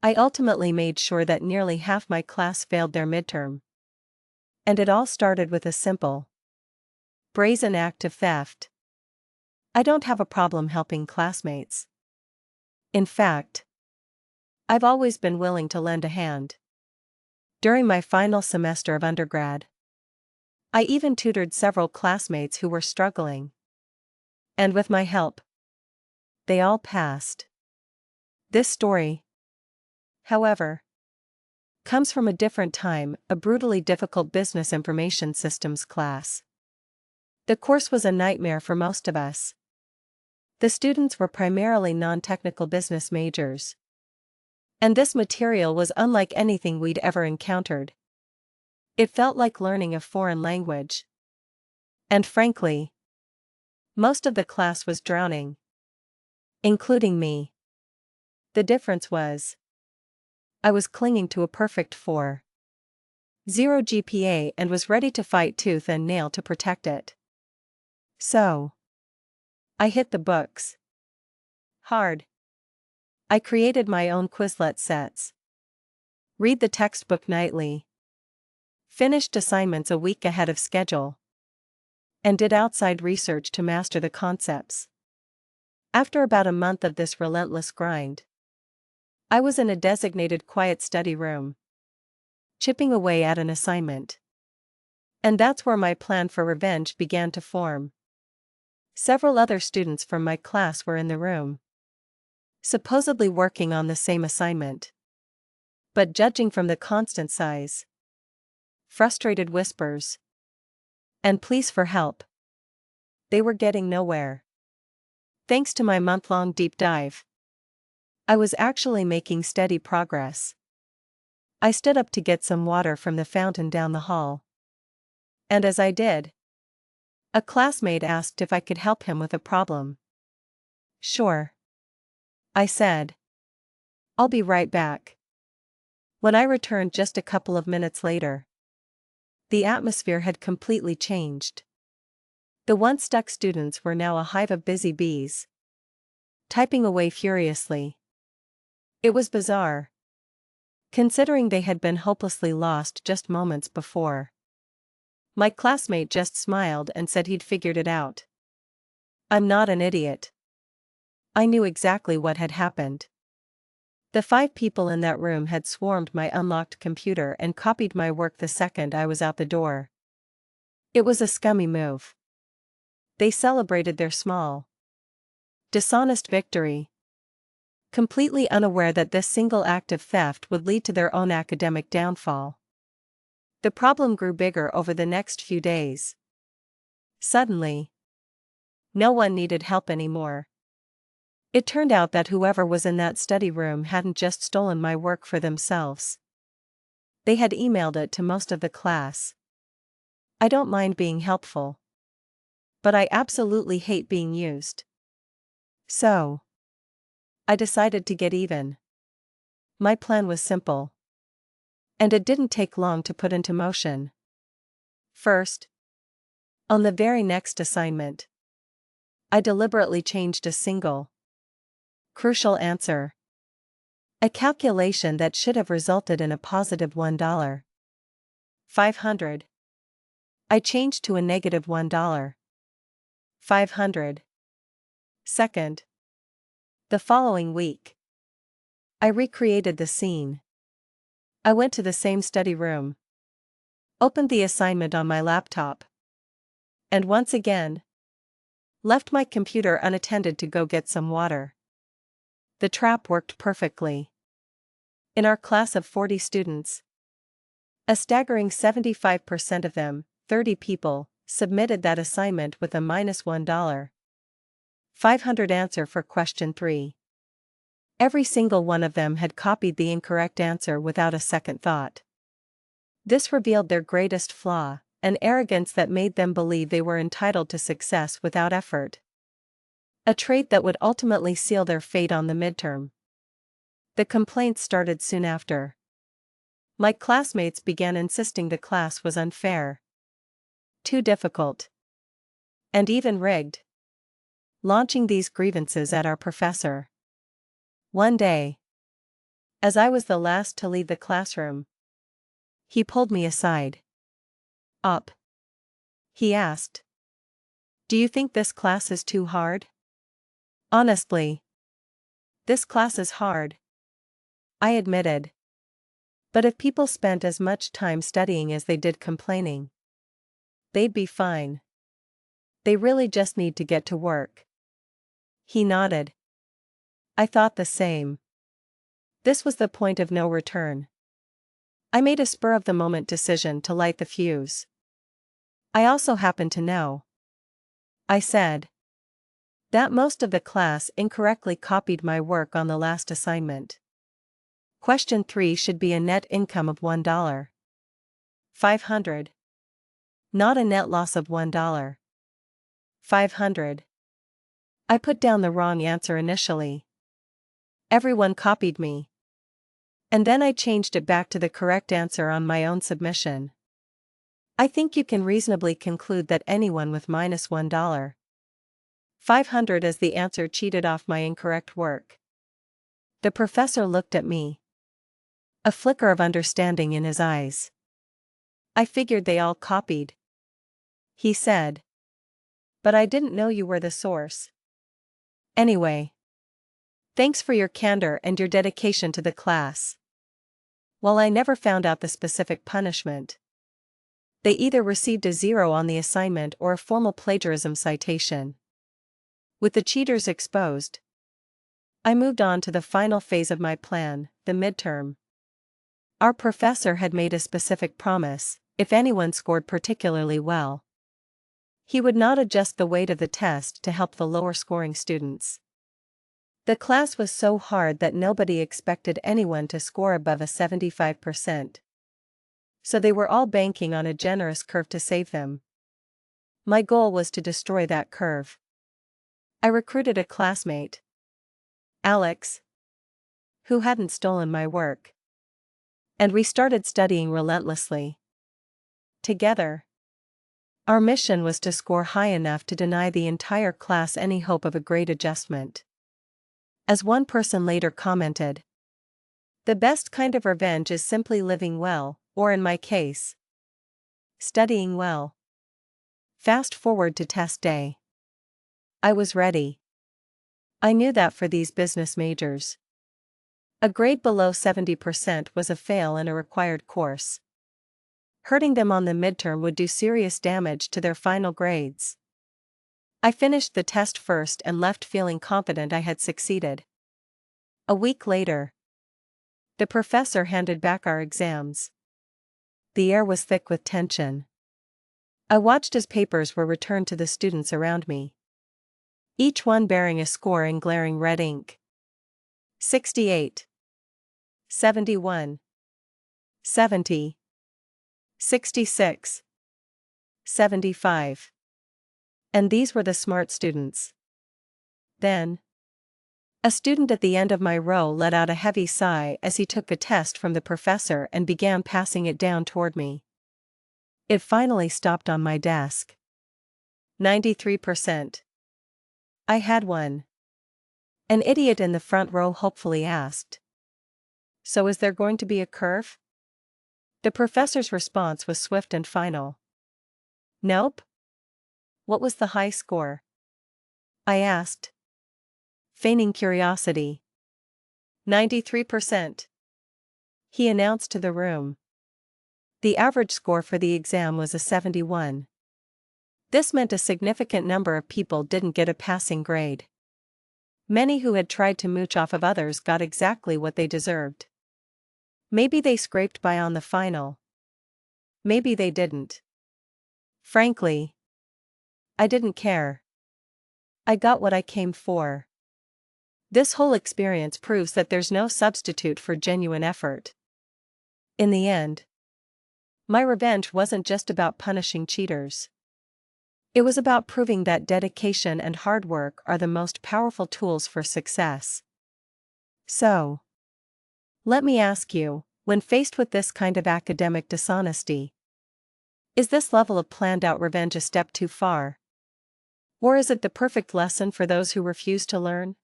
I ultimately made sure that nearly half my class failed their midterm. And it all started with a simple, brazen act of theft. I don't have a problem helping classmates. In fact, I've always been willing to lend a hand. During my final semester of undergrad, I even tutored several classmates who were struggling. And with my help, they all passed. This story, however, comes from a different time, a brutally difficult business information systems class. The course was a nightmare for most of us. The students were primarily non-technical business majors. And this material was unlike anything we'd ever encountered. It felt like learning a foreign language. And frankly, most of the class was drowning, including me. The difference was, I was clinging to a perfect 4.0 GPA and was ready to fight tooth and nail to protect it. So, I hit the books hard. I created my own Quizlet sets, read the textbook nightly, finished assignments a week ahead of schedule, and did outside research to master the concepts. After about a month of this relentless grind, I was in a designated quiet study room, chipping away at an assignment. And that's where my plan for revenge began to form. Several other students from my class were in the room, supposedly working on the same assignment. But judging from the constant sighs, frustrated whispers, and pleas for help, they were getting nowhere. Thanks to my month-long deep dive, I was actually making steady progress. I stood up to get some water from the fountain down the hall. And as I did, a classmate asked if I could help him with a problem. Sure, I said. I'll be right back. When I returned just a couple of minutes later, the atmosphere had completely changed. The once stuck students were now a hive of busy bees, typing away furiously. It was bizarre, considering they had been hopelessly lost just moments before. My classmate just smiled and said he'd figured it out. I'm not an idiot. I knew exactly what had happened. The 5 people in that room had swarmed my unlocked computer and copied my work the second I was out the door. It was a scummy move. They celebrated their small, dishonest victory, completely unaware that this single act of theft would lead to their own academic downfall. The problem grew bigger over the next few days. Suddenly, no one needed help anymore. It turned out that whoever was in that study room hadn't just stolen my work for themselves. They had emailed it to most of the class. I don't mind being helpful, but I absolutely hate being used. So, I decided to get even. My plan was simple, and it didn't take long to put into motion. First, on the very next assignment, I deliberately changed a single, crucial answer. A calculation that should have resulted in a positive $1. 500. I changed to a negative $1. 500. Second, the following week, I recreated the scene. I went to the same study room, opened the assignment on my laptop, and once again, left my computer unattended to go get some water. The trap worked perfectly. In our class of 40 students, a staggering 75% of them, 30 people, submitted that assignment with a -$1. 500 answer for question 3. Every single one of them had copied the incorrect answer without a second thought. This revealed their greatest flaw, an arrogance that made them believe they were entitled to success without effort. A trait that would ultimately seal their fate on the midterm. The complaints started soon after. My classmates began insisting the class was unfair, too difficult, and even rigged, launching these grievances at our professor. One day, As I was the last to leave the classroom, he pulled me aside. Up, he asked. Do you think this class is too hard? Honestly, this class is hard, I admitted. But if people spent as much time studying as they did complaining, they'd be fine. They really just need to get to work. He nodded. I thought the same. This was the point of no return. I made a spur-of-the-moment decision to light the fuse. I also happen to know, I said, that most of the class incorrectly copied my work on the last assignment. Question 3 should be a net income of $1.500. Not a net loss of $1.500. I put down the wrong answer initially. Everyone copied me. And then I changed it back to the correct answer on my own submission. I think you can reasonably conclude that anyone with minus $1.500 as the answer cheated off my incorrect work. The professor looked at me. A flicker of understanding in his eyes. I figured they all copied, he said. But I didn't know you were the source. Anyway, thanks for your candor and your dedication to the class. While I never found out the specific punishment, they either received a 0 on the assignment or a formal plagiarism citation. With the cheaters exposed, I moved on to the final phase of my plan, the midterm. Our professor had made a specific promise: if anyone scored particularly well, he would not adjust the weight of the test to help the lower-scoring students. The class was so hard that nobody expected anyone to score above a 75%. So they were all banking on a generous curve to save them. My goal was to destroy that curve. I recruited a classmate, Alex, who hadn't stolen my work. And we started studying relentlessly. Together. Our mission was to score high enough to deny the entire class any hope of a grade adjustment. As one person later commented, the best kind of revenge is simply living well, or in my case, studying well. Fast forward to test day. I was ready. I knew that for these business majors, a grade below 70% was a fail in a required course. Hurting them on the midterm would do serious damage to their final grades. I finished the test first and left feeling confident I had succeeded. A week later, the professor handed back our exams. The air was thick with tension. I watched as papers were returned to the students around me, each one bearing a score in glaring red ink. 68. 71. 70. 66. 75. And these were the smart students. Then, a student at the end of my row let out a heavy sigh as he took a test from the professor and began passing it down toward me. It finally stopped on my desk. 93%. I had one. An idiot in the front row hopefully asked, "So is there going to be a curve?" The professor's response was swift and final. "Nope." "What was the high score?" I asked, feigning curiosity. 93%. He announced to the room. The average score for the exam was a 71. This meant a significant number of people didn't get a passing grade. Many who had tried to mooch off of others got exactly what they deserved. Maybe they scraped by on the final. Maybe they didn't. Frankly, I didn't care. I got what I came for. This whole experience proves that there's no substitute for genuine effort. In the end, my revenge wasn't just about punishing cheaters. It was about proving that dedication and hard work are the most powerful tools for success. So, let me ask you, when faced with this kind of academic dishonesty, is this level of planned-out revenge a step too far? Or is it the perfect lesson for those who refuse to learn?